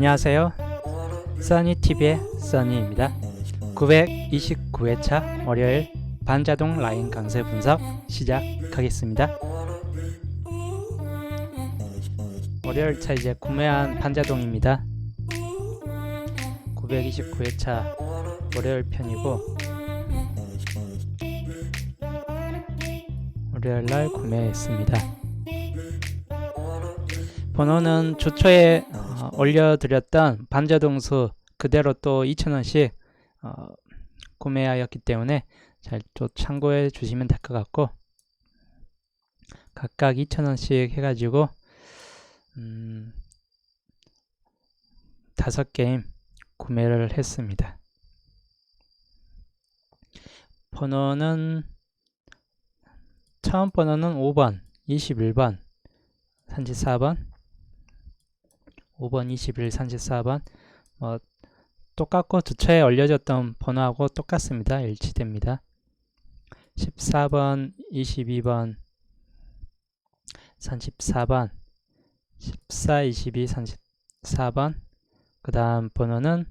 안녕하세요. 써니TV의 써니입니다. 929회차 월요일 반자동 라인 강세 분석 시작하겠습니다. 월요일차 이제 구매한 반자동입니다. 929회차 월요일 편이고 월요일날 구매했습니다. 번호는 주초에 올려드렸던 반자동수 그대로 또 2,000원씩 구매하였기 때문에 잘 또 참고해 주시면 될 것 같고, 각각 2,000원씩 해가지고 5게임 구매를 했습니다. 번호는 처음 번호는 5번, 21번, 34번, 5번, 21, 34번 똑같고 주초에 올려줬던 번호하고 똑같습니다. 일치됩니다. 14번, 22번, 34번, 14, 22, 34번 그 다음 번호는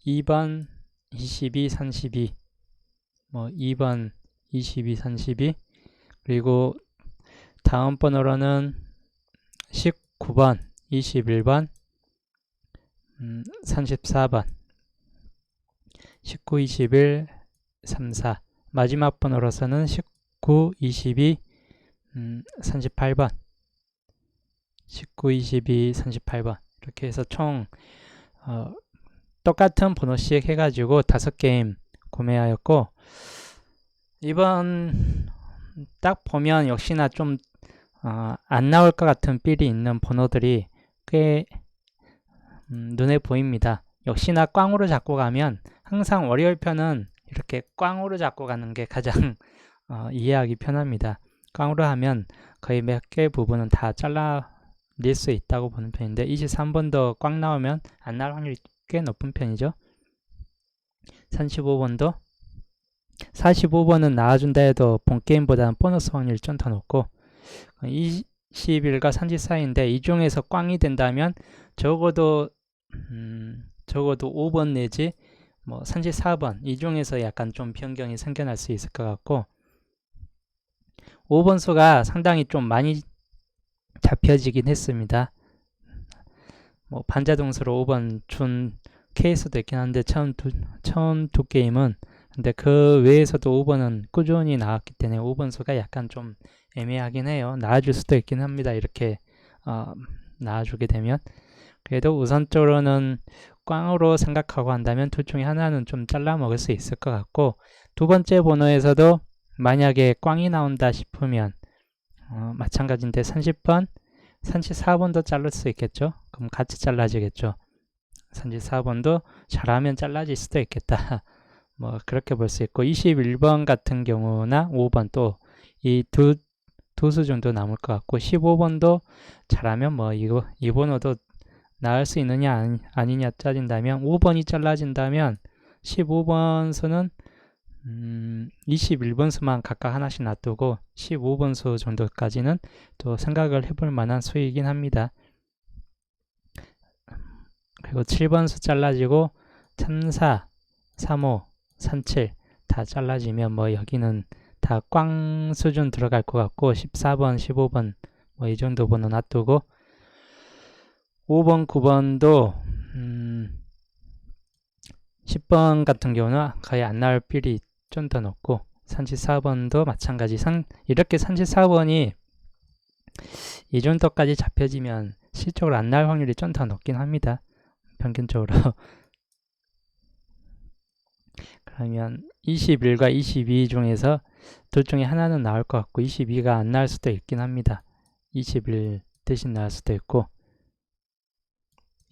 2번, 22, 32 2번, 22, 32 그리고 다음 번호로는 19번, 21번, 34번, 19, 21, 34 마지막 번호로서는 19, 22, 38번 19, 22, 38번 이렇게 해서 총 똑같은 번호씩 해가지고 5게임 구매하였고, 이번 딱 보면 역시나 좀 안 나올 것 같은 삘이 있는 번호들이 꽤 눈에 보입니다. 역시나 꽝으로 잡고 가면 항상 월요일 편은 이렇게 꽝으로 잡고 가는 게 가장 이해하기 편합니다. 꽝으로 하면 거의 몇 개 부분은 다 잘라낼 수 있다고 보는 편인데 23번도 꽝 나오면 안 나올 확률이 꽤 높은 편이죠. 35번도 45번은 나와준다 해도 본게임보다는 보너스 확률이 좀 더 높고 21과 34인데 이 중에서 꽝이 된다면 적어도 5번 내지 34번 이 중에서 약간 좀 변경이 생겨날 수 있을 것 같고, 5번 수가 상당히 좀 많이 잡혀지긴 했습니다. 반자동수로 5번 준 케이스도 있긴 한데 처음 두 게임은, 근데 그 외에서도 5번은 꾸준히 나왔기 때문에 5번 수가 약간 좀 애매하긴 해요. 나와줄 수도 있긴 합니다. 이렇게 나와주게 되면. 그래도 우선적으로는 꽝으로 생각하고 한다면 둘 중에 하나는 좀 잘라 먹을 수 있을 것 같고, 두 번째 번호에서도 만약에 꽝이 나온다 싶으면 마찬가지인데 30번, 34번도 자를 수 있겠죠. 그럼 같이 잘라지겠죠. 34번도 잘하면 잘라질 수도 있겠다. 그렇게 볼 수 있고, 21번 같은 경우나 5번 또 이 두 수 정도 남을 것 같고, 15번도 잘하면 이 번호도 나을 수 있느냐 아니냐 따진다면 5번이 잘라진다면 15번 수는 21번 수만 각각 하나씩 놔두고 15번 수 정도까지는 또 생각을 해볼 만한 수이긴 합니다. 그리고 7번 수 잘라지고 34, 35, 37 다 잘라지면 여기는 다 꽝 수준 들어갈 것 같고, 14번, 15번 이 정도 번호 놔두고 5번, 9번도 10번 같은 경우는 거의 안 나올 삘이 좀 더 높고, 34번도 마찬가지. 이렇게 34번이 이 정도까지 잡혀지면 실적으로 안 나올 확률이 좀 더 높긴 합니다. 평균적으로. 그러면 21과 22 중에서 둘 중에 하나는 나올 것 같고 22가 안 나올 수도 있긴 합니다. 21 대신 나올 수도 있고,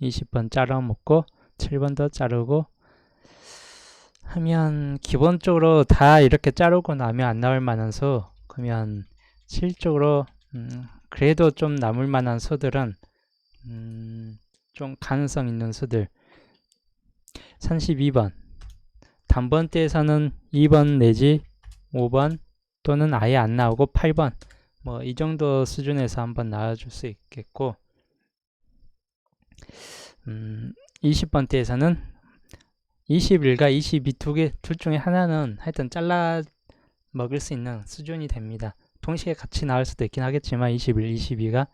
20번 자르 먹고 7번도 자르고 하면 기본적으로 다 이렇게 자르고 나면 안 나올 만한 수, 그러면 실적으로 그래도 좀 남을 만한 수들은 좀 가능성 있는 수들 32번 단번대에서는 2번 내지 5번 또는 아예 안 나오고 8번 이 정도 수준에서 한번 나와줄 수 있겠고, 20번대에서는 21과 22 둘 중에 하나는 하여튼 잘라 먹을 수 있는 수준이 됩니다. 동시에 같이 나올 수도 있긴 하겠지만 21, 22가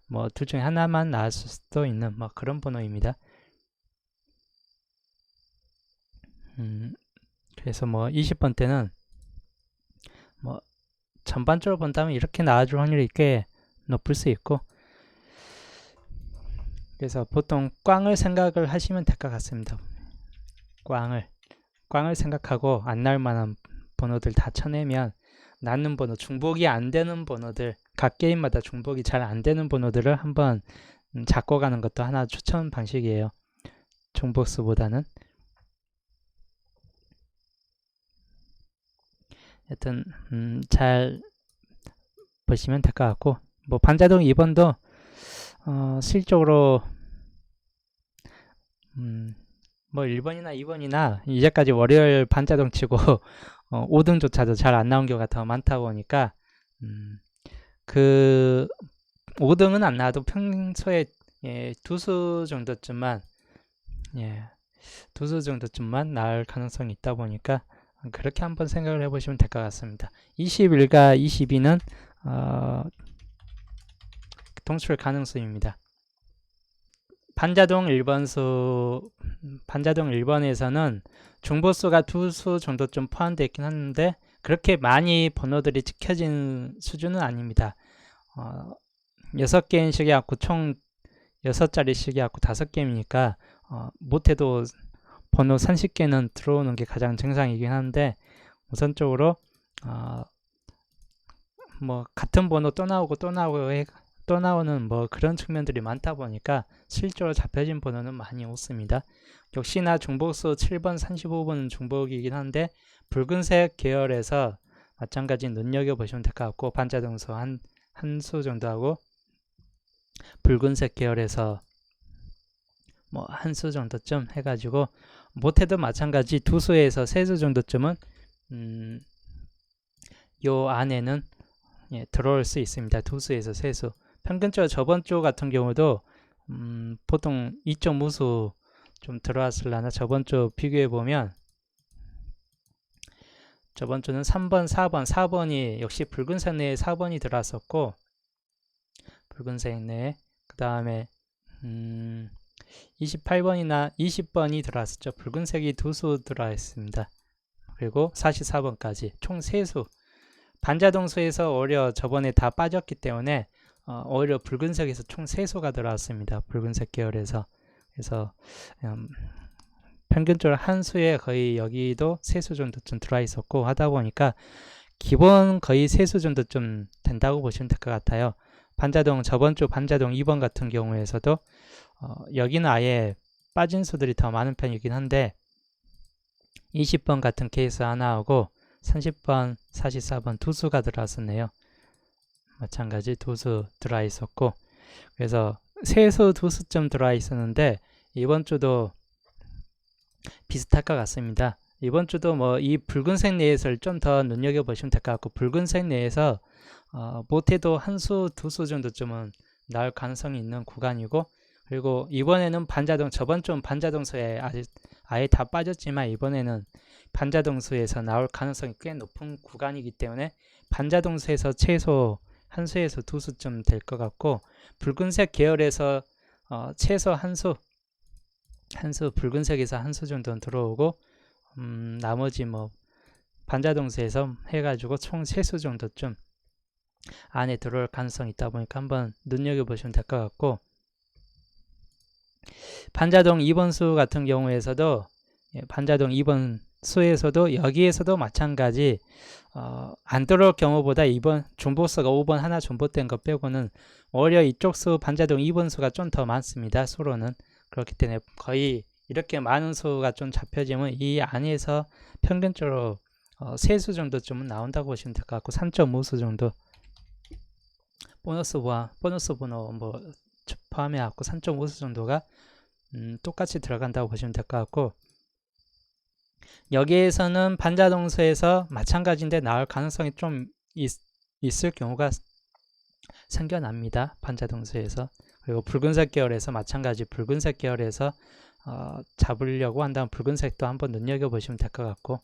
뭐 둘 중에 하나만 나올 수도 있는 뭐 그런 번호입니다. 그래서 뭐 20번대는 뭐 전반적으로 본다면 이렇게 나와줄 확률이 꽤 높을 수 있고, 그래서 보통 꽝을 생각을 하시면 될 것 같습니다. 꽝을 생각하고 안 나올 만한 번호들 다 쳐내면 낳는 번호, 중복이 안 되는 번호들, 각 게임마다 중복이 잘 안 되는 번호들을 한번 잡고 가는 것도 하나 추천 방식이에요. 중복수보다는. 하여튼 잘 보시면 될 것 같고, 뭐 반자동 2번도 실적으로 뭐 1번이나 2번이나 이제까지 월요일 반자동 치고 5등조차도 잘 안 나온 경우가 더 많다 보니까 그 5등은 안 나와도 평소에 두수 정도쯤만 두수 정도쯤만 나올 가능성이 있다 보니까 그렇게 한번 생각을 해보시면 될 것 같습니다. 21과 22는 동출 가능성입니다. 반자동 1번에서는 중보수가 2수 정도쯤 포함되어 있긴 하는데 그렇게 많이 번호들이 찍혀진 수준은 아닙니다. 6개인 시계갖고 총 6자리 시계갖고 5게임이니까 못해도 번호 30개는 들어오는 게 가장 정상이긴 한데, 우선적으로 뭐 같은 번호 또 나오고 또 나오는 뭐 그런 측면들이 많다 보니까 실제로 잡혀진 번호는 많이 없습니다. 역시나 중복수 7번, 35번은 중복이긴 한데 붉은색 계열에서 마찬가지 눈여겨보시면 될 것 같고, 반자동수 한 수 정도 하고 붉은색 계열에서 뭐 한 수 정도쯤 해가지고, 못해도 마찬가지 2수에서 3수 정도쯤은 요 안에는 들어올 수 있습니다. 2수에서 3수. 평균적으로 저번 주 같은 경우도 보통 2.5수 좀 들어왔을라나, 저번 주 비교해 보면 저번 주는 3번, 4번이 역시 붉은색 내에 4번이 들어왔었고, 붉은색 내에 그 다음에 28번이나 20번이 들어왔었죠. 붉은색이 2수 들어와 있습니다. 그리고 44번까지 총 3수. 반자동수에서 오히려 저번에 다 빠졌기 때문에 오히려 붉은색에서 총 3수가 들어왔습니다. 붉은색 계열에서. 그래서 평균적으로 한 수에 거의 여기도 3수 정도쯤 들어와 있었고 하다 보니까 기본 거의 3수 정도쯤 된다고 보시면 될 것 같아요. 반자동, 저번 주 반자동 2번 같은 경우에서도 여기는 아예 빠진 수들이 더 많은 편이긴 한데 20번 같은 케이스 하나하고 30번, 44번 2수가 들어왔었네요. 마찬가지 2수 들어와 있었고, 그래서 3수, 2수쯤 들어와 있었는데 이번 주도 비슷할 것 같습니다. 이번 주도 뭐 이 붉은색 내에서를 좀 더 눈여겨보시면 될 것 같고, 붉은색 내에서 못해도 한 수, 2수 정도쯤은 나올 가능성이 있는 구간이고, 그리고 이번에는 저번 주는 반자동수에 아예 다 빠졌지만 이번에는 반자동수에서 나올 가능성이 꽤 높은 구간이기 때문에 반자동수에서 최소 한 수에서 2수쯤 될 것 같고, 붉은색 계열에서 최소 한 수 붉은색에서 한 수 정도는 들어오고, 나머지 뭐 반자동수에서 해가지고 총 3수 정도쯤 안에 들어올 가능성이 있다 보니까 한번 눈여겨보시면 될 것 같고, 반자동 2번 수 같은 경우에서도 반자동 2번 수에서도 여기에서도 마찬가지 안 들어올 경우보다 이번 중보수가 5번 하나 중보된 것 빼고는 오히려 이쪽 수 반자동 2번 수가 좀 더 많습니다. 수로는. 그렇기 때문에 거의 이렇게 많은 수가 좀 잡혀지면 이 안에서 평균적으로 3수 정도쯤은 나온다고 보시면 될 것 같고, 3.5수 정도 보너스 번호 뭐 포함해 갖고 3.5수 정도가 똑같이 들어간다고 보시면 될 것 같고, 여기에서는 반자동수에서 마찬가지인데 나올 가능성이 좀 있을 경우가 생겨납니다. 반자동수에서. 그리고 붉은색 계열에서 마찬가지 붉은색 계열에서 잡으려고 한다면 붉은색도 한번 눈여겨보시면 될 것 같고,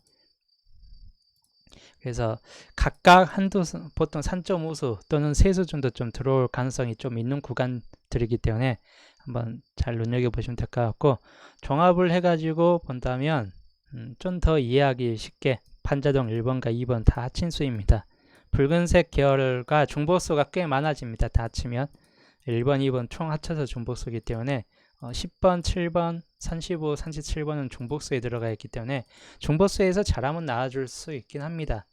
그래서 각각 한두 수, 보통 3.5수 또는 세수 정도 좀 들어올 가능성이 좀 있는 구간들이기 때문에 한번 잘 눈여겨보시면 될 것 같고, 종합을 해가지고 본다면 좀 더 이해하기 쉽게 판자동 1번과 2번 다 합친 수입니다. 붉은색 계열과 중복수가 꽤 많아집니다. 다 합치면 1번, 2번 총 합쳐서 중복수이기 때문에 10번, 7번, 35, 37번은 중복수에 들어가 있기 때문에 중복수에서 잘하면 나와줄 수 있긴 합니다.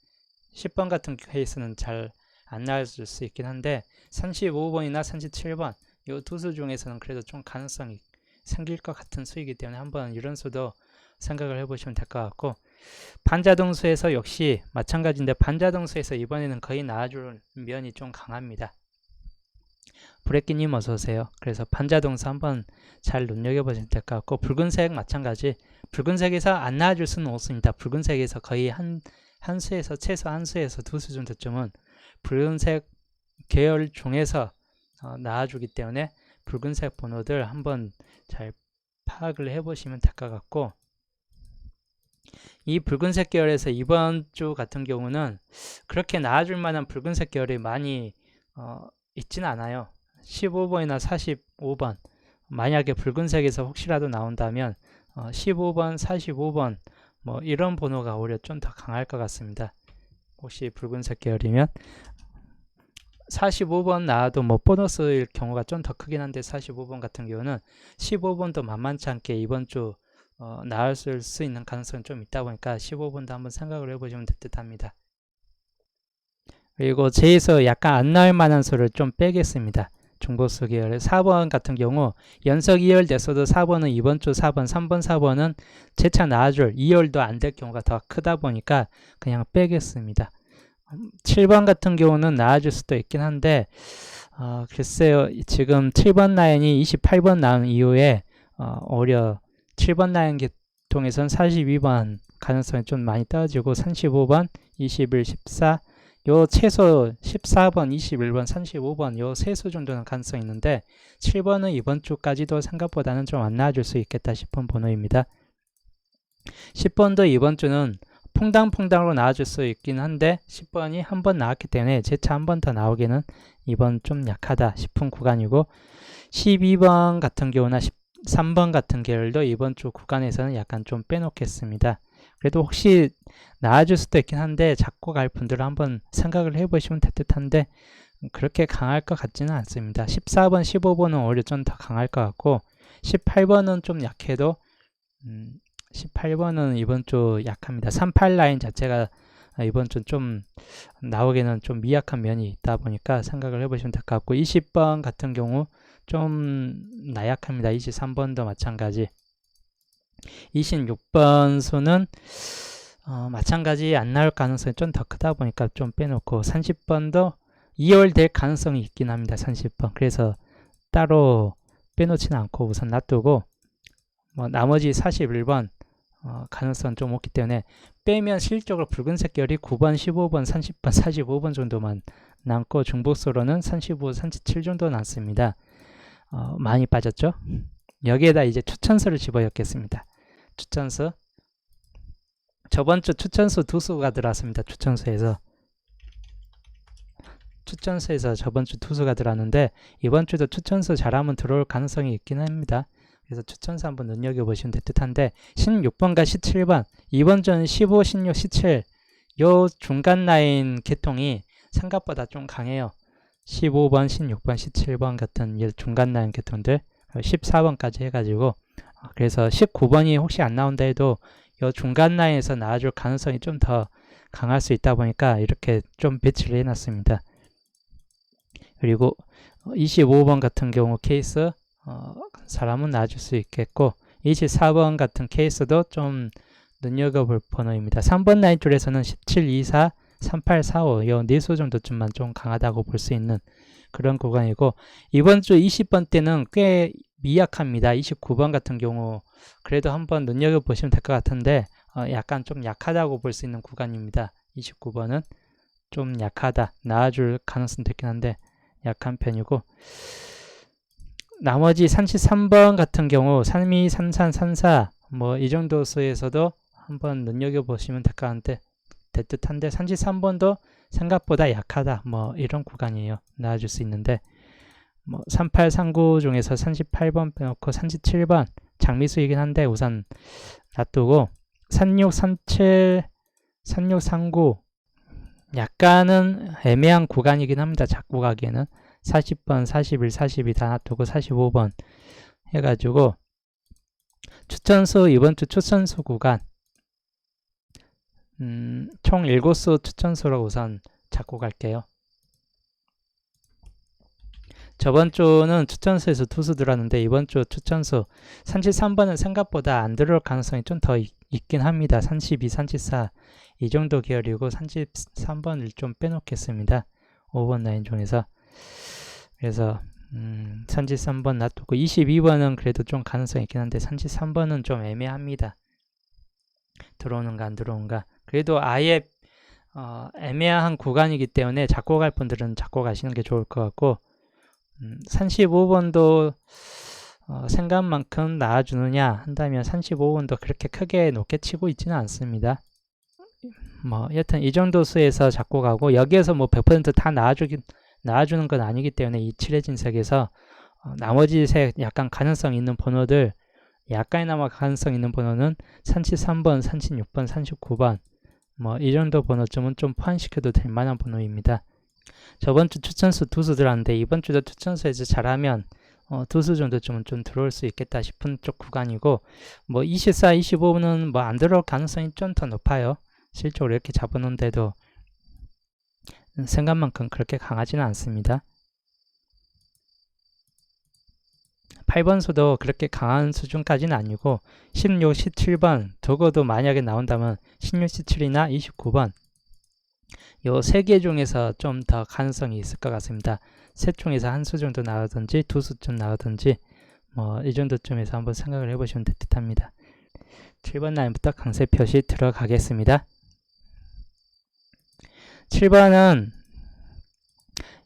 10번 같은 케이스는 잘 안 나와줄 수 있긴 한데 35번이나 37번 이 두 수 중에서는 그래도 좀 가능성이 생길 것 같은 수이기 때문에 한번 이런 수도 생각을 해보시면 될 것 같고, 반자동수에서 역시 마찬가지인데 반자동수에서 이번에는 거의 나와줄 면이 좀 강합니다. 브레끼님 어서오세요. 그래서 반자동수 한번 잘 눈여겨보시면 될 것 같고, 붉은색 마찬가지 붉은색에서 안 나와줄 수는 없습니다. 붉은색에서 거의 한 수에서 최소 한 수에서 두 수 정도쯤은 붉은색 계열 중에서 나와주기 때문에 붉은색 번호들 한번 잘 파악을 해보시면 될 것 같고, 이 붉은색 계열에서 이번 주 같은 경우는 그렇게 나와줄 만한 붉은색 계열이 많이 있지는 않아요. 15번이나 45번 만약에 붉은색에서 혹시라도 나온다면 15번, 45번 뭐 이런 번호가 오히려 좀 더 강할 것 같습니다. 혹시 붉은색 계열이면 45번 나와도 뭐 보너스일 경우가 좀 더 크긴 한데 45번 같은 경우는 15번도 만만치 않게 이번 주 나올 수 있는 가능성이 좀 있다 보니까 15번도 한번 생각을 해보시면 될 듯 합니다. 그리고 제에서 약간 안 나올 만한 수를 좀 빼겠습니다. 중복수 계열의 4번 같은 경우 연속 2열 됐어도 4번은 이번 주 4번, 3번, 4번은 재차 나와줄 2열도 안 될 경우가 더 크다 보니까 그냥 빼겠습니다. 7번 같은 경우는 나와줄 수도 있긴 한데 글쎄요, 지금 7번 라인이 28번 나온 이후에 오히려 7번 라인 계통에선 42번 가능성이 좀 많이 떨어지고 35번, 21, 14 요 최소 14번, 21번, 35번 요 세 수 정도는 가능성이 있는데 7번은 이번 주까지도 생각보다는 좀 안 나와줄 수 있겠다 싶은 번호입니다. 10번도 이번 주는 퐁당퐁당으로 나와줄 수 있긴 한데 10번이 한 번 나왔기 때문에 재차 한 번 더 나오기는 이번 좀 약하다 싶은 구간이고, 12번 같은 경우나 13번 같은 계열도 이번 주 구간에서는 약간 좀 빼놓겠습니다. 그래도 혹시 나와줄 수도 있긴 한데 잡고 갈 분들은 한번 생각을 해보시면 될 듯한데 그렇게 강할 것 같지는 않습니다. 14번, 15번은 오히려 좀 더 강할 것 같고 18번은 좀 약해도 18번은 이번 주 약합니다. 38 라인 자체가 이번 주 좀 나오기는 좀 미약한 면이 있다 보니까 생각을 해보시면 될 것 같고, 20번 같은 경우 좀 나약합니다. 23번도 마찬가지. 26번 수는 마찬가지 안 나올 가능성이 좀 더 크다 보니까 좀 빼놓고, 30번도 2월 될 가능성이 있긴 합니다. 30번. 그래서 따로 빼놓지는 않고 우선 놔두고 나머지 41번 가능성 좀 없기 때문에 빼면 실질적으로 붉은색 계열이 9번, 15번, 30번, 45번 정도만 남고 중복수로는 35, 37 정도 남습니다. 많이 빠졌죠? 여기에다 이제 추천수를 집어넣겠습니다. 추천수. 저번 주 추천수 두 수가 들어왔습니다. 추천수에서 저번 주 두 수가 들어왔는데 이번 주도 추천수 잘하면 들어올 가능성이 있긴 합니다. 그래서 추천수 한번 눈여겨보시면 될 듯한데 16번과 17번 이번 주는 15, 16, 17 요 중간 라인 계통이 생각보다 좀 강해요. 15번, 16번, 17번 같은 중간 라인 계통들 14번까지 해가지고 그래서 19번이 혹시 안 나온다 해도 요 중간 라인에서 나와줄 가능성이 좀 더 강할 수 있다 보니까 이렇게 좀 배치를 해놨습니다. 그리고 25번 같은 경우 케이스 사람은 나와줄 수 있겠고 24번 같은 케이스도 좀 눈여겨볼 번호입니다. 3번 라인 줄에서는 17, 24, 38, 45 요 4수 정도쯤만 좀 강하다고 볼 수 있는 그런 구간이고, 이번 주 20번 때는 꽤 미약합니다. 29번 같은 경우 그래도 한번 눈여겨보시면 될 것 같은데 약간 좀 약하다고 볼 수 있는 구간입니다. 29번은 좀 약하다. 나와줄 가능성도 있긴 한데 약한 편이고, 나머지 33번 같은 경우 32, 33, 34 뭐 이 정도 수에서도 한번 눈여겨보시면 될 듯한데 33번도 생각보다 약하다 뭐 이런 구간이에요. 나와줄 수 있는데 뭐 38, 39 중에서 38번 빼놓고 37번 장미수이긴 한데 우선 놔두고 36, 37, 36, 39 약간은 애매한 구간이긴 합니다. 잡고 가기에는 40번, 41, 42 다 놔두고 45번 해가지고 추천수 이번 주 추천수 구간 총 7수 추천수로 우선 잡고 갈게요. 저번 주는 추천수에서 2수 들었는데 이번 주 추천수 33번은 생각보다 안 들어올 가능성이 좀 더 있긴 합니다. 32, 34 이 정도 계열이고 33번을 좀 빼놓겠습니다. 5번 라인 중에서 그래서 33번 놔두고 22번은 그래도 좀 가능성이 있긴 한데 33번은 좀 애매합니다. 들어오는가 안 들어오는가 그래도 아예 애매한 구간이기 때문에 잡고 갈 분들은 잡고 가시는 게 좋을 것 같고 35번도 생각만큼 나와주느냐 한다면 35번도 그렇게 크게 높게 치고 있지는 않습니다. 뭐 여튼 이 정도 수에서 잡고 가고 여기에서 뭐 100% 다 나와주는 건 아니기 때문에 이 칠해진 색에서 나머지 색 약간 가능성 있는 번호들 약간이나마 가능성 있는 번호는 33번, 36번, 39번 뭐 이 정도 번호쯤은 좀 포함시켜도 될 만한 번호입니다. 저번 주 추천수 2수 들었는데 이번 주도 추천수에서 잘하면 2수 정도쯤은 좀 들어올 수 있겠다 싶은 쪽 구간이고 뭐 24, 25는 뭐 안 들어올 가능성이 좀 더 높아요. 실적으로 이렇게 잡아놓은데도 생각만큼 그렇게 강하지는 않습니다. 8번 수도 그렇게 강한 수준까지는 아니고 16, 17번 적어도 만약에 나온다면 16, 17이나 29번 요 세 개 중에서 좀 더 가능성이 있을 것 같습니다. 셋 중에서 한 수 정도 나오든지 두 수쯤 나오든지 뭐 이 정도쯤에서 한번 생각을 해보시면 될 듯합니다. 7번 라인부터 강세 표시 들어가겠습니다. 7번은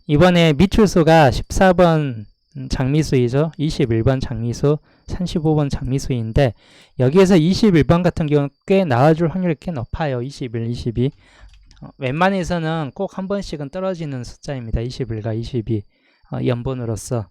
이번에 미출수가 14번 장미수이죠. 21번 장미수, 35번 장미수인데 여기에서 21번 같은 경우는 꽤 나와줄 확률이 꽤 높아요. 21, 22 웬만해서는 꼭 한 번씩은 떨어지는 숫자입니다. 21과 22 연번으로서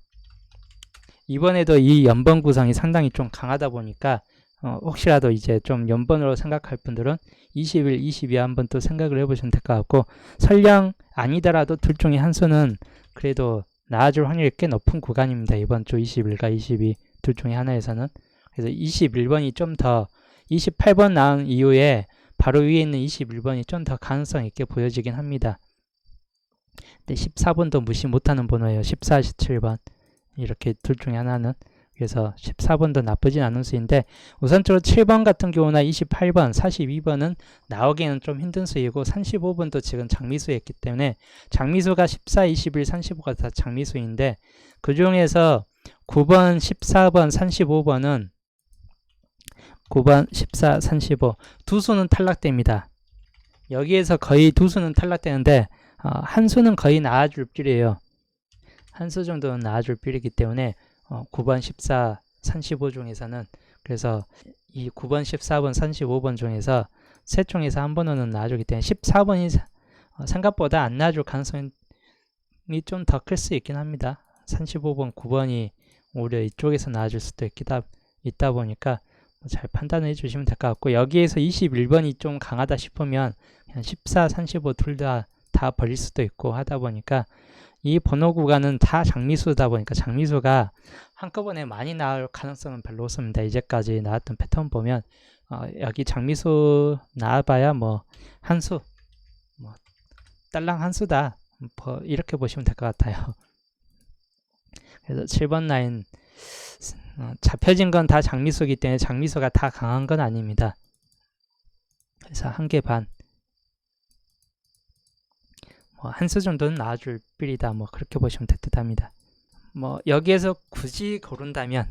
이번에도 이 연번 구성이 상당히 좀 강하다 보니까 혹시라도 이제 좀 연번으로 생각할 분들은 21, 22 한번 또 생각을 해보시면 될 것 같고 설령 아니더라도 둘 중에 한 수는 그래도 나와줄 확률이 꽤 높은 구간입니다. 이번 주 21과 22 둘 중에 하나에서는 그래서 21번이 좀 더 28번 나온 이후에 바로 위에 있는 21번이 좀 더 가능성 있게 보여지긴 합니다. 근데 14번도 무시 못하는 번호예요. 14, 17번 이렇게 둘 중에 하나는 그래서 14번도 나쁘진 않은 수인데 우선적으로 7번 같은 경우나 28번, 42번은 나오기에는 좀 힘든 수이고 35번도 지금 장미수였기 때문에 장미수가 14, 21, 35가 다 장미수인데 그 중에서 9번, 14번, 35번은 9번, 14, 35 두 수는 탈락됩니다. 여기에서 거의 두 수는 탈락되는데 한 수는 거의 나와줄 필이에요. 한 수 정도는 나와줄 필이기 때문에 9번, 14, 35 중에서는 그래서 이 9번, 14번, 35번 중에서 세 중에서 한 번은 나와주기 때문에 14번이 생각보다 안 나와줄 가능성이 좀 더 클 수 있긴 합니다. 35번, 9번이 오히려 이쪽에서 나와줄 수도 있다 보니까 잘 판단해 주시면 될 것 같고 여기에서 21번이 좀 강하다 싶으면 그냥 14, 35 둘 다 버릴 수도 있고 하다 보니까 이 번호 구간은 다 장미수다 보니까 장미수가 한꺼번에 많이 나올 가능성은 별로 없습니다. 이제까지 나왔던 패턴 보면 여기 장미수 나와봐야 뭐 한수 뭐 딸랑 한수다 뭐 이렇게 보시면 될 것 같아요. 그래서 7번 라인 잡혀진 건 다 장미수이기 때문에 장미수가 다 강한 건 아닙니다. 그래서 한 개 반 한 수 정도는 나와줄 필이다 뭐 그렇게 보시면 될 듯합니다. 뭐 여기에서 굳이 고른다면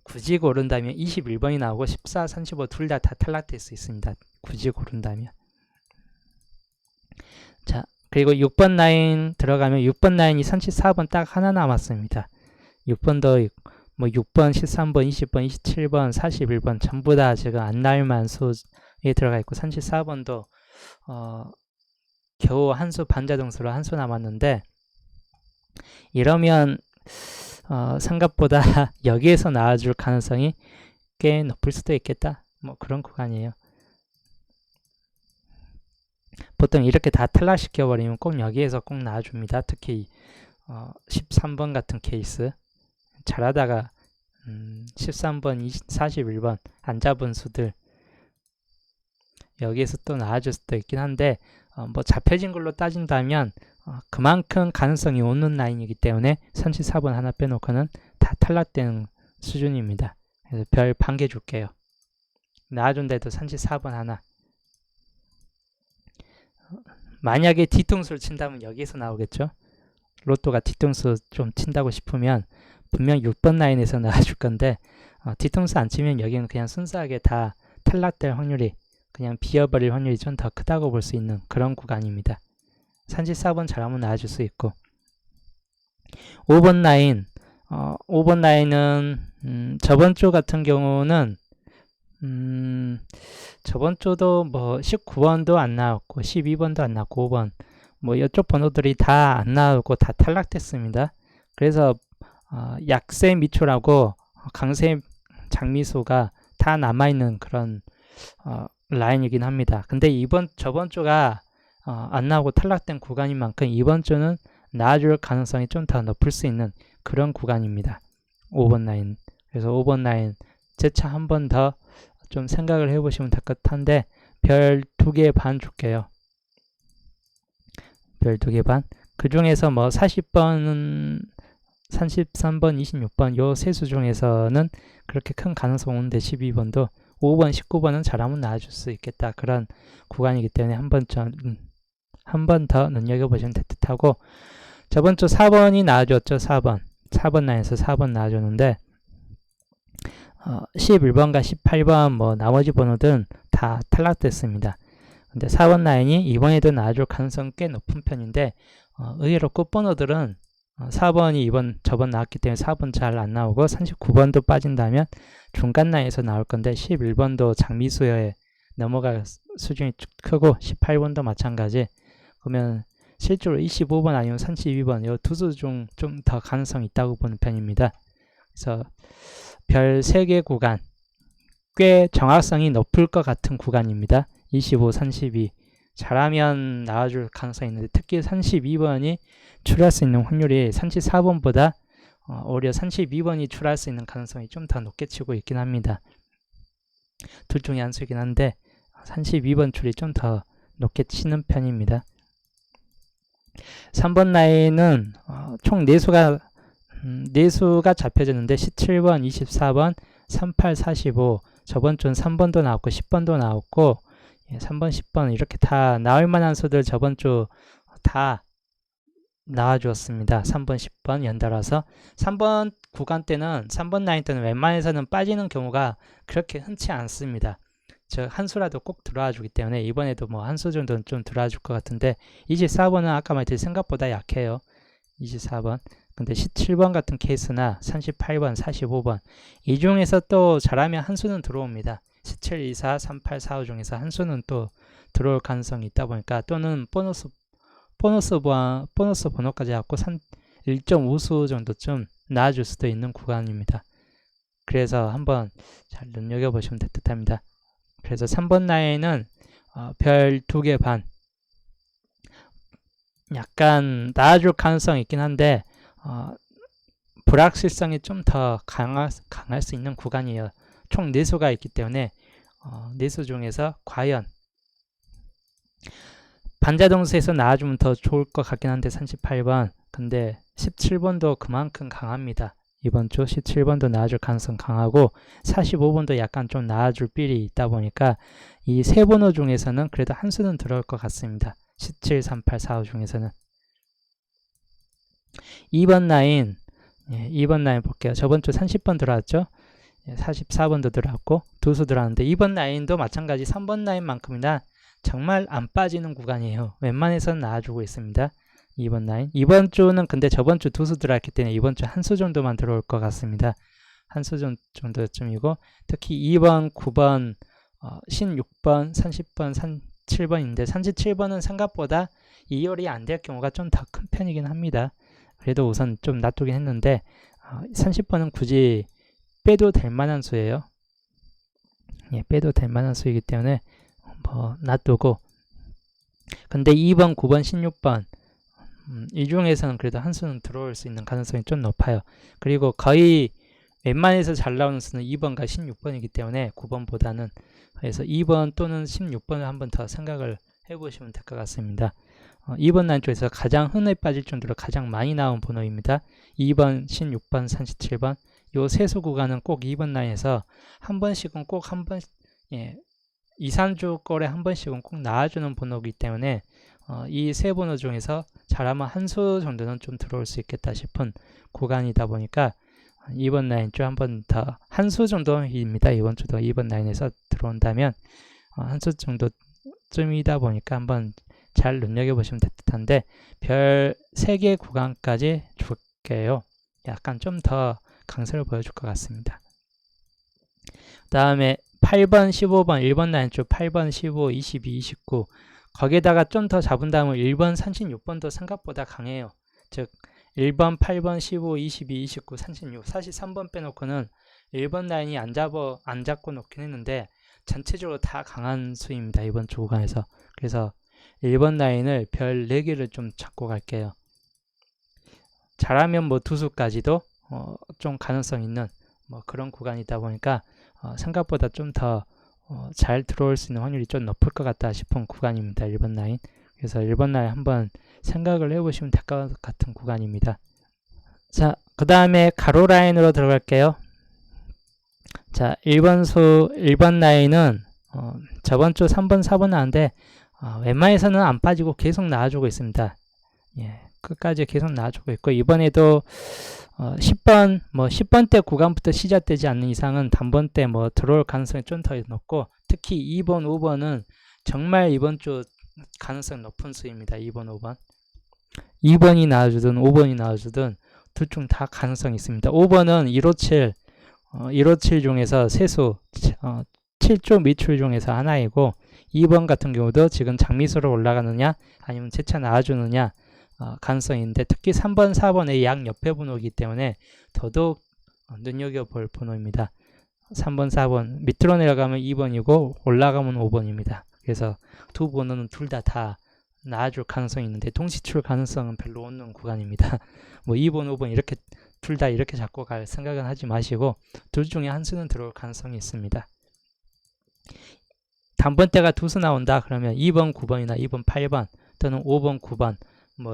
21번이 나오고 14, 35 둘 다 탈락될 수 있습니다. 굳이 고른다면. 자 그리고 6번 라인 들어가면 6번 라인이 34번 딱 하나 남았습니다. 6번도 뭐 6번, 13번, 20번, 27번, 41번 전부 다 지금 안 나올만 수에 들어가 있고 34번도 겨우 한 수 반자동수로 한 수 남았는데 이러면 생각보다 여기에서 나와줄 가능성이 꽤 높을 수도 있겠다. 뭐 그런 구간이에요. 보통 이렇게 다 탈락시켜버리면 꼭 여기에서 꼭 나와줍니다. 특히 13번 같은 케이스 잘하다가 13번, 41번 안 잡은 수들 여기에서 또 나와줄 수도 있긴 한데 뭐 잡혀진 걸로 따진다면 그만큼 가능성이 오는 라인이기 때문에 34번 하나 빼놓고는 다 탈락되는 수준입니다. 그래서 별 반 개 줄게요. 나와준데도 34번 하나. 만약에 뒤통수를 친다면 여기에서 나오겠죠. 로또가 뒤통수 좀 친다고 싶으면 분명 6번 라인에서 나와줄 건데 뒤통수 안 치면 여기는 그냥 순수하게 다 탈락될 확률이 그냥 비어버릴 확률이 좀 더 크다고 볼 수 있는 그런 구간입니다. 34번 잘하면 나와줄 수 있고 5번 라인 5번 라인은 저번 주 같은 경우는 저번 주도 뭐 19번도 안 나왔고 12번도 안 나왔고 5번 뭐 이쪽 번호들이 다 안 나오고 다 탈락됐습니다. 그래서 약세 미초라고 강세 장미수가 다 남아있는 그런 라인이긴 합니다. 근데 저번 주가 안 나오고 탈락된 구간인 만큼 이번 주는 나와줄 가능성이 좀 더 높을 수 있는 그런 구간입니다. 5번 라인. 그래서 5번 라인 재차 한 번 더 좀 생각을 해보시면 될 것 같은데 별 2개 반 줄게요. 별 2개 반. 그 중에서 뭐 40번은 33번, 26번 요 세 수 중에서는 그렇게 큰 가능성 없는데 12번도 5번, 19번은 잘하면 나와줄 수 있겠다. 그런 구간이기 때문에 한 번 더 눈여겨보시면 될 듯하고 저번 주 4번이 나와줬죠. 4번 라인에서 4번 나와줬는데 11번과 18번 뭐 나머지 번호들은 다 탈락됐습니다. 근데 4번 라인이 이번에도 나와줄 가능성은 꽤 높은 편인데 의외로 끝번호들은 4번이 저번 나왔기 때문에 4번 잘 안 나오고 39번도 빠진다면 중간 라인에서 나올 건데 11번도 장미수에 넘어갈 수준이 크고 18번도 마찬가지. 그러면 실제로 25번 아니면 32번 이 두 수 중 좀 더 가능성이 있다고 보는 편입니다. 그래서 별 3개 구간 꽤 정확성이 높을 것 같은 구간입니다. 25, 32 잘하면 나와줄 가능성이 있는데 특히 32번이 출할 수 있는 확률이 34번보다 오히려 32번이 출할 수 있는 가능성이 좀 더 높게 치고 있긴 합니다. 둘 중에 한 수이긴 한데 32번 출이 좀 더 높게 치는 편입니다. 3번 라인은 총 4수가 잡혀졌는데 17번, 24번, 38, 45 저번 주는 3번도 나왔고 10번도 나왔고 3번, 10번 이렇게 다 나올 만한 수들 저번 주 다 나와주었습니다. 3번, 10번 연달아서 3번 구간 때는 3번 라인 때는 웬만해서는 빠지는 경우가 그렇게 흔치 않습니다. 한 수라도 꼭 들어와 주기 때문에 이번에도 뭐 한 수 정도는 좀 들어와 줄 것 같은데 24번은 아까 말했듯이 생각보다 약해요. 24번. 근데 17번 같은 케이스나 38번, 45번 이 중에서 또 잘하면 한 수는 들어옵니다. 17, 24, 38, 45 중에서 한 수는 또 들어올 가능성이 있다 보니까 또는 보너스 번호까지 갖고 1.5수 정도쯤 나와줄 수도 있는 구간입니다. 그래서 한번 잘 눈여겨보시면 될 듯합니다. 그래서 3번 라인은 별 2개 반 약간 나와줄 가능성이 있긴 한데 불확실성이 좀 더 강할 수 있는 구간이에요. 총 4수가 있기 때문에 4수 중에서 과연 반자동수에서 나와주면 더 좋을 것 같긴 한데 38번 근데 17번도 그만큼 강합니다. 이번 주 17번도 나와줄 가능성 강하고 45번도 약간 좀 나와줄 필이 있다 보니까 이 세 번호 중에서는 그래도 한 수는 들어올 것 같습니다. 17, 38, 45 중에서는 2번 라인 2번 라인 볼게요. 저번 주 30번 들어왔죠. 44번도 들어왔고 두 수 들어왔는데 2번 라인도 마찬가지 3번 라인만큼이나 정말 안 빠지는 구간이에요. 웬만해서는 나와주고 있습니다. 2번 라인. 이번 주는 근데 저번 주 두 수 들어왔기 때문에 이번 주 한 수 정도만 들어올 것 같습니다. 한 수 정도쯤이고, 특히 2번, 9번, 16번, 30번, 37번인데 37번은 생각보다 이열이 안 될 경우가 좀 더 큰 편이긴 합니다. 그래도 우선 좀 놔두긴 했는데 30번은 굳이 빼도 될 만한 수예요. 예, 빼도 될 만한 수이기 때문에 뭐 놔두고, 근데 2번, 9번, 16번 이 중에서는 그래도 한 수는 들어올 수 있는 가능성이 좀 높아요. 그리고 거의 웬만해서 잘 나오는 수는 2번과 16번이기 때문에 9번보다는, 그래서 2번 또는 16번을 한번 더 생각을 해보시면 될 것 같습니다. 2번 라인 쪽에서 가장 흔히 빠질 정도로 가장 많이 나온 번호입니다. 2번, 16번, 37번 요 세 수 구간은 꼭 2번 라인에서 한 번씩은 꼭 한 번, 2, 3주 꼴에 한 번씩은 꼭 나와주는 번호이기 때문에 이 세 번호 중에서 잘하면 한 수 정도는 좀 들어올 수 있겠다 싶은 구간이다 보니까 2번 라인 쪽 한 번 더, 한 수 정도입니다. 이번 주도 2번 라인에서 들어온다면 한 수 정도쯤이다 보니까 한번 잘 눈여겨보시면 될 듯한데, 별 3개 구간까지 줄게요. 약간 좀 더 강세를 보여줄 것 같습니다. 그 다음에 8번, 15번, 1번 라인 쪽 8번, 15, 22, 29 거기에다가 좀 더 잡은 다음에 1번, 36번도 생각보다 강해요. 즉 1번, 8번, 15, 22, 29, 36 사실 3번 빼놓고는 1번 라인이 안 잡고 놓긴 했는데 전체적으로 다 강한 수입니다. 이번 주 구간에서. 그래서 1번 라인을 별 4개를 좀 잡고 갈게요. 잘하면 뭐 2수까지도 좀 가능성 있는 뭐 그런 구간이다 보니까 생각보다 좀 더 잘 들어올 수 있는 확률이 좀 높을 것 같다 싶은 구간입니다. 1번 라인. 그래서 1번 라인 한번 생각을 해보시면 될 것 같은 구간입니다. 자, 그 다음에 가로 라인으로 들어갈게요. 자, 1번 라인은 저번 주 3번, 4번 나왔는데 웬만해서는 안 빠지고 계속 나와주고 있습니다. 예, 끝까지 계속 나와주고 있고, 이번에도 10번, 10번대 구간부터 시작되지 않는 이상은 단번대 들어올 가능성이 좀 더 높고, 특히 2번, 5번은 정말 이번 주 가능성 높은 수입니다. 2번, 5번. 2번이 나와주든 5번이 나와주든 둘 중 다 가능성이 있습니다. 5번은 157 중에서 세수 7조 미출 중에서 하나이고, 2번 같은 경우도 지금 장미수로 올라가느냐 아니면 재차 나와주느냐 가능성이 있는데, 특히 3번, 4번의 양 옆에 번호이기 때문에 더더욱 눈여겨볼 번호입니다. 3번, 4번 밑으로 내려가면 2번이고 올라가면 5번입니다. 그래서 두 번호는 둘 다 나와줄 가능성이 있는데 동시출 가능성은 별로 없는 구간입니다. 2번, 5번 이렇게 둘 다 이렇게 잡고 갈 생각은 하지 마시고 둘 중에 한 수는 들어올 가능성이 있습니다. 단번대가 2수 나온다 그러면 2번, 9번이나 2번, 8번 또는 5번, 9번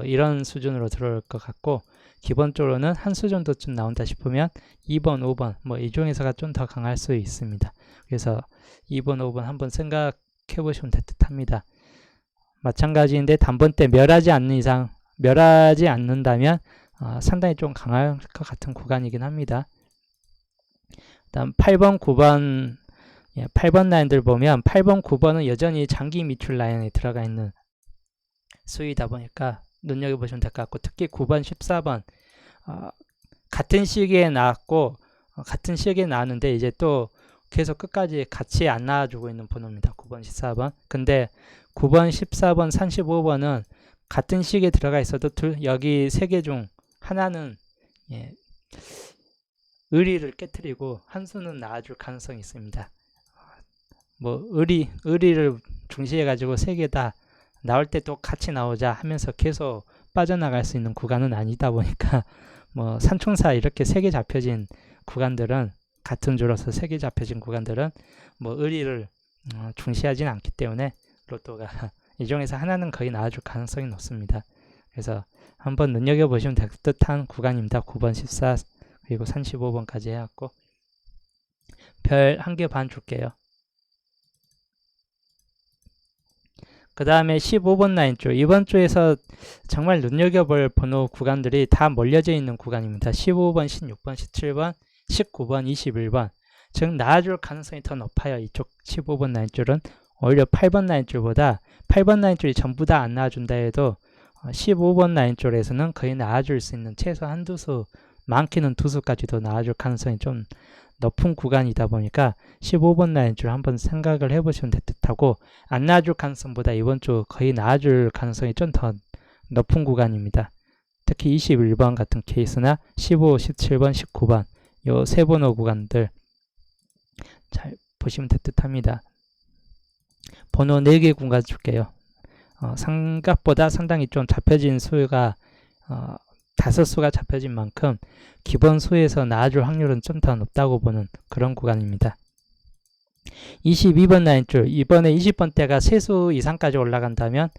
이런 수준으로 들어올 것 같고, 기본적으로는 한 수 정도쯤 나온다 싶으면 2번, 5번 이 중에서가 좀 더 강할 수 있습니다. 그래서 2번, 5번 한번 생각해 보시면 될 듯 합니다. 마찬가지인데 단번대 멸하지 않는다면 상당히 좀 강할 것 같은 구간이긴 합니다. 다음 8번, 9번 8번 라인들 보면 8번, 9번은 여전히 장기 미출 라인에 들어가 있는 수이다 보니까 눈여겨보시면 될 것 같고, 특히 9번, 14번 같은 시기에 나왔고 같은 시기에 나왔는데 이제 또 계속 끝까지 같이 안 나와주고 있는 번호입니다. 9번, 14번. 근데 9번, 14번, 35번은 같은 시기에 들어가 있어도 여기 세 개 중 하나는 의리를 깨트리고 한 수는 나와줄 가능성이 있습니다. 의리를 중시해 가지고 세 개 다 나올 때 또 같이 나오자 하면서 계속 빠져나갈 수 있는 구간은 아니다 보니까 산총사 이렇게 3개 잡혀진 구간들은, 같은 줄로서 3개 잡혀진 구간들은 의리를 중시하지는 않기 때문에 로또가 이 중에서 하나는 거의 나와줄 가능성이 높습니다. 그래서 한번 눈여겨보시면 될 듯한 구간입니다. 9번, 14 그리고 35번까지 해갖고 별 1개 반 줄게요. 그 다음에 15번 라인 쪽, 이번 주에서 정말 눈여겨볼 번호 구간들이 다 몰려져 있는 구간입니다. 15번, 16번, 17번, 19번, 21번. 즉 나와줄 가능성이 더 높아요. 이쪽 15번 라인 줄은 오히려 8번 라인 줄보다, 8번 라인 줄이 전부 다 안 나와준다 해도 15번 라인 쪽에서는 거의 나와줄 수 있는 최소 한두 수, 많게는 두 수까지도 나와줄 가능성이 좀 높은 구간이다 보니까 15번 라인 줄 한번 생각을 해보시면 될 듯하고, 안 나와줄 가능성보다 이번 주 거의 나와줄 가능성이 좀 더 높은 구간입니다. 특히 21번 같은 케이스나 15, 17번, 19번 요 세 번호 구간들 잘 보시면 될 듯합니다. 번호 4개 구간 줄게요. 생각보다 상당히 좀 잡혀진 수가 5수가 잡혀진 만큼 기본 수에서 나와줄 확률은 좀 더 높다고 보는 그런 구간입니다. 22번 라인 줄, 이번에 20번대가 3수 이상까지 올라간다면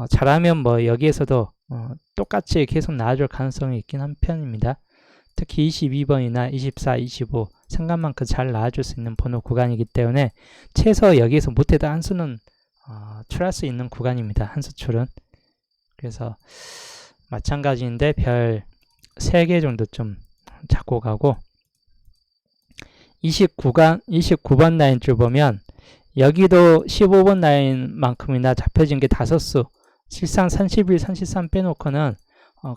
잘하면 뭐 여기에서도 똑같이 계속 나와줄 가능성이 있긴 한 편입니다. 특히 22번이나 24, 25 생각만큼 잘 나와줄 수 있는 번호 구간이기 때문에 최소 여기에서 못해도 한 수는 출할 수 있는 구간입니다. 한 수 출은. 그래서 마찬가지인데 별 3개 정도 좀 잡고 가고, 29번 라인 줄 보면 여기도 15번 라인만큼이나 잡혀진 게 5수, 실상 31, 33 빼놓고는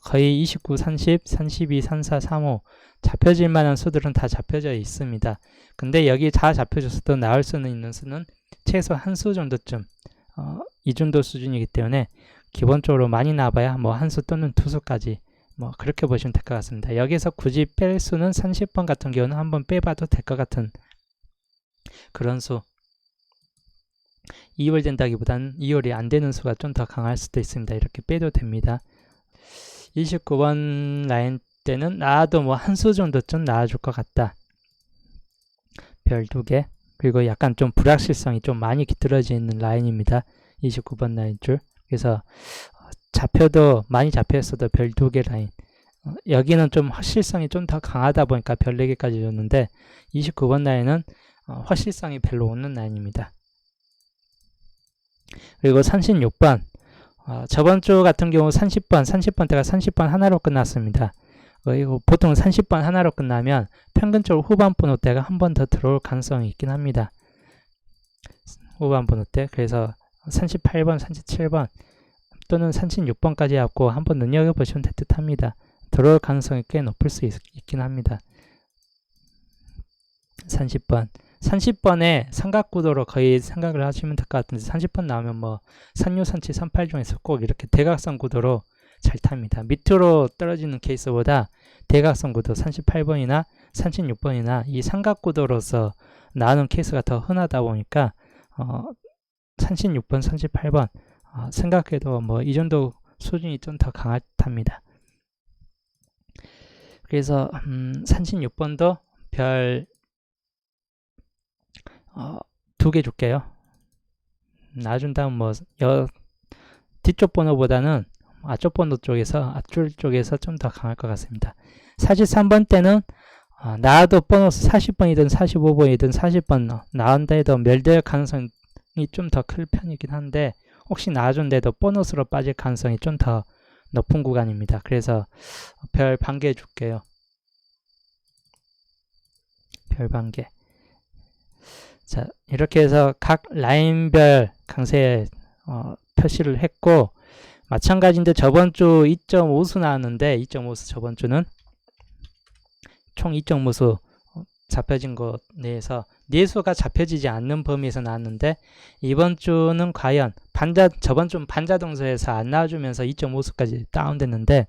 거의 29, 30, 32, 34, 35 잡혀질 만한 수들은 다 잡혀져 있습니다. 근데 여기 다 잡혀져서도 나올 수는 있는 수는 최소 한 수 정도쯤 이 정도 수준이기 때문에 기본적으로 많이 나와봐야 뭐 한 수 또는 두 수까지 뭐 그렇게 보시면 될 것 같습니다. 여기서 굳이 뺄 수는 30번 같은 경우는 한번 빼봐도 될 것 같은 그런 수. 2월 된다기보다는 2월이 안 되는 수가 좀 더 강할 수도 있습니다. 이렇게 빼도 됩니다. 29번 라인 때는 나와도 뭐 한 수 정도쯤 나와줄 것 같다. 별 2개. 그리고 약간 좀 불확실성이 좀 많이 깃들어져 있는 라인입니다. 29번 라인 줄. 그래서 잡혀도 많이 잡혔어도 별 2개 라인. 여기는 좀 확실성이 좀 더 강하다 보니까 별 4개까지 줬는데 29번 라인은 확실성이 별로 없는 라인입니다. 그리고 36번. 저번 주 같은 경우 30번대가 30번 하나로 끝났습니다. 그리고 보통 30번 하나로 끝나면 평균적으로 후반 번호대가 한 번 더 들어올 가능성이 있긴 합니다. 후반 번호대. 그래서 38번, 37번 또는 36번까지 갖고 한번 눈여겨보시면 될 듯 합니다. 들어올 가능성이 꽤 높을 수 있긴 합니다. 30번에 삼각구도로 거의 생각을 하시면 될 것 같은데 30번 나오면 뭐 36, 37, 38 중에서 꼭 이렇게 대각선 구도로 잘 탑니다. 밑으로 떨어지는 케이스보다 대각선 구도 38번이나 36번이나 이 삼각구도로서 나오는 케이스가 더 흔하다 보니까 36번, 38번 생각해도 뭐 이 정도 수준이 좀 더 강할 듯합니다. 그래서 36번도 별 2개 줄게요. 놔준다면 뭐 뒤쪽 번호보다는 앞쪽 번호 쪽에서 앞줄 쪽에서 좀 더 강할 것 같습니다. 43번 때는 나와도 보너스 40번이든 45번이든 40번 나온다 해도 멸될 가능성이 좀 더 클 편이긴 한데 혹시 나와준데도 보너스로 빠질 가능성이 좀 더 높은 구간입니다. 그래서 별 1개 줄게요. 별 1개. 자, 이렇게 해서 각 라인별 강세 표시를 했고, 마찬가지인데 저번 주 2.5수 나왔는데 2.5수 저번 주는 총 2.5수 잡혀진 것 내에서 4수가 잡혀지지 않는 범위에서 나왔는데 이번 주는 과연 저번 주는 반자동수에서 안 나와주면서 2.5수까지 다운됐는데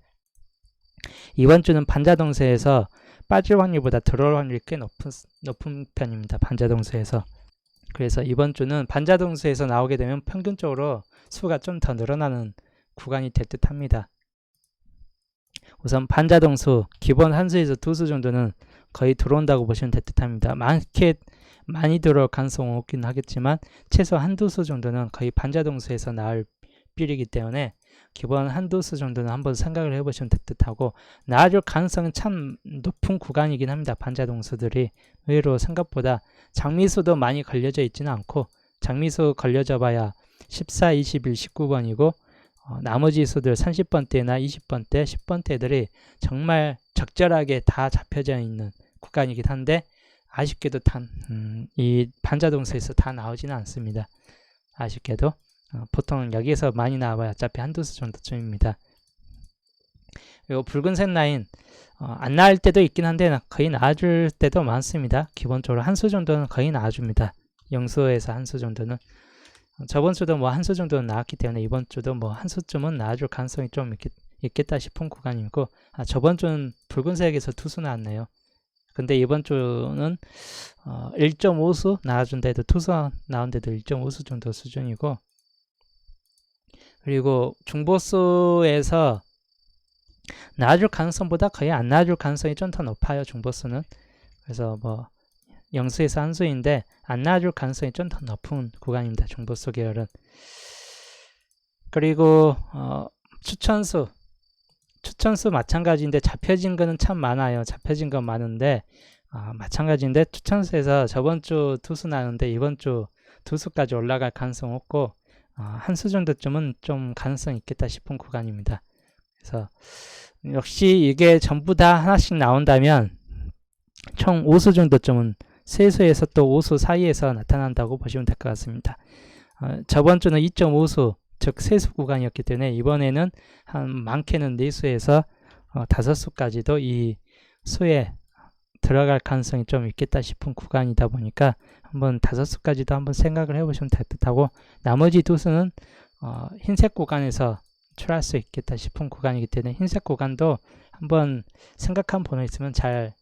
이번 주는 반자동수에서 빠질 확률보다 들어올 확률이 꽤 높은 편입니다. 반자동수에서. 그래서 이번 주는 반자동수에서 나오게 되면 평균적으로 수가 좀 더 늘어나는 구간이 될 듯 합니다. 우선 반자동수 기본 한 수에서 2수 정도는 거의 들어온다고 보시면 될 듯 합니다. 많이 들어올 가능성은 없긴 하겠지만 최소 한두 수 정도는 거의 반자동수에서 나올 필이기 때문에 기본 한두 수 정도는 한번 생각을 해보시면 될 듯하고, 나와줄 가능성은 참 높은 구간이긴 합니다. 반자동수들이 의외로 생각보다 장미수도 많이 걸려져 있지는 않고 장미수 걸려져 봐야 14, 21, 19번이고 나머지 수들 30번대나 20번대, 10번대들이 정말 적절하게 다 잡혀져 있는 구간이긴 한데 아쉽게도 이 반자동수에서 다 나오지는 않습니다. 아쉽게도. 보통 여기에서 많이 나와야 어차피 한두 수 정도쯤입니다. 그리고 붉은색 라인 안 나올 때도 있긴 한데 거의 나와줄 때도 많습니다. 기본적으로 한 수 정도는 거의 나와줍니다. 0수에서 한 수 정도는. 저번 주도 뭐 한 수 정도는 나왔기 때문에 이번 주도 뭐 한 수쯤은 나와줄 가능성이 좀 있겠다 싶은 구간이고, 저번 주는 붉은색에서 2수 나왔네요. 근데 이번 주는 1.5수 나와준데도 2수 나온데도 1.5수 정도 수준이고, 그리고 중보수에서 나와줄 가능성보다 거의 안 나와줄 가능성이 좀 더 높아요. 중보수는. 그래서 뭐 0수에서 한 수인데 안 나와줄 가능성이 좀 더 높은 구간입니다. 중보수 계열은. 그리고 추천수 마찬가지인데 잡혀진 거는 참 많아요. 잡혀진 건 많은데 마찬가지인데 추천수에서 저번 주 2수 나는데 이번 주 2수까지 올라갈 가능성 없고 한 수 정도쯤은 좀 가능성이 있겠다 싶은 구간입니다. 그래서 역시 이게 전부 다 하나씩 나온다면 총 5수 정도쯤은 세수에서 또 5수 사이에서 나타난다고 보시면 될 것 같습니다. 저번 주는 2.5수 즉 세수 구간이었기 때문에 이번에는 한 많게는 4수에서 5수까지도 이 수에 들어갈 가능성이 좀 있겠다 싶은 구간이다 보니까 한번 5수까지도 한번 생각을 해보시면 될 듯하고, 나머지 2수는 흰색 구간에서 출할 수 있겠다 싶은 구간이기 때문에 흰색 구간도 한번 생각한 번호 있으면 잘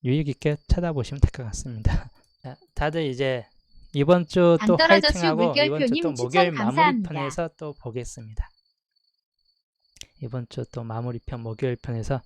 유익 있게 찾아보시면 될 것 같습니다. 다들 이제 이번 주 또 화이팅하고 이번 주 또 목요일 마무리편에서 또 보겠습니다. 이번 주 또 마무리편 목요일 편에서